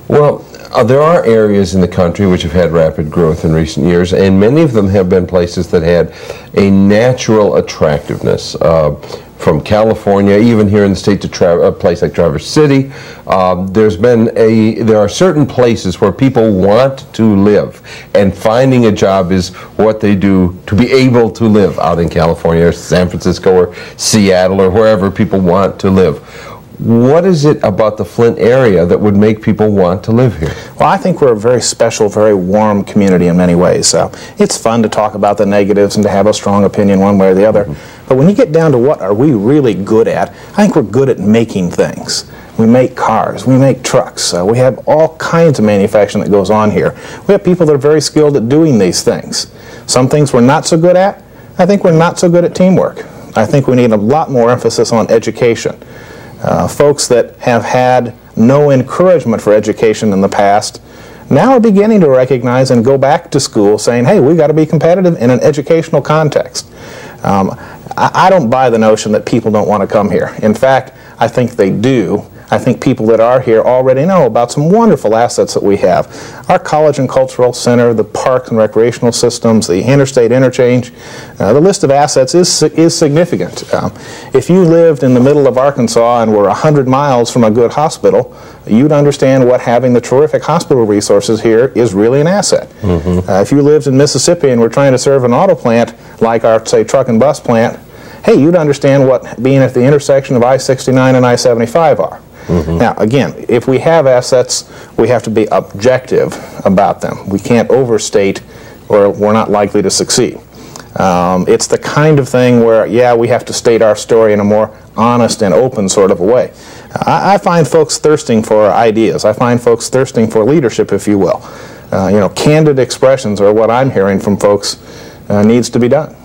Well, there are areas in the country which have had rapid growth in recent years, and many of them have been places that had a natural attractiveness. From California, even here in the state, to a place like Traverse City, there are certain places where people want to live, and finding a job is what they do to be able to live out in California, or San Francisco, or Seattle, or wherever people want to live. What is it about the Flint area that would make people want to live here? Well, I think we're a very special, very warm community in many ways. It's fun to talk about the negatives and to have a strong opinion one way or the other. But when you get down to what are we really good at, I think we're good at making things. We make cars, we make trucks, we have all kinds of manufacturing that goes on here. We have people that are very skilled at doing these things. Some things we're not so good at. I think we're not so good at teamwork. I think we need a lot more emphasis on education. Folks that have had no encouragement for education in the past now are beginning to recognize and go back to school saying, hey, we've got to be competitive in an educational context. I don't buy the notion that people don't want to come here. In fact, I think they do. I think people that are here already know about some wonderful assets that we have. Our college and cultural center, the parks and recreational systems, the interstate interchange, the list of assets is significant. If you lived in the middle of Arkansas and were 100 miles from a good hospital, you'd understand what having the terrific hospital resources here is really an asset. If you lived in Mississippi and were trying to serve an auto plant like our, say, truck and bus plant, hey, you'd understand what being at the intersection of I-69 and I-75 are. Now, again, if we have assets, we have to be objective about them. We can't overstate or we're not likely to succeed. It's the kind of thing where, yeah, we have to state our story in a more honest and open sort of a way. I find folks thirsting for ideas. I find folks thirsting for leadership, if you will. You know, candid expressions are what I'm hearing from folks needs to be done.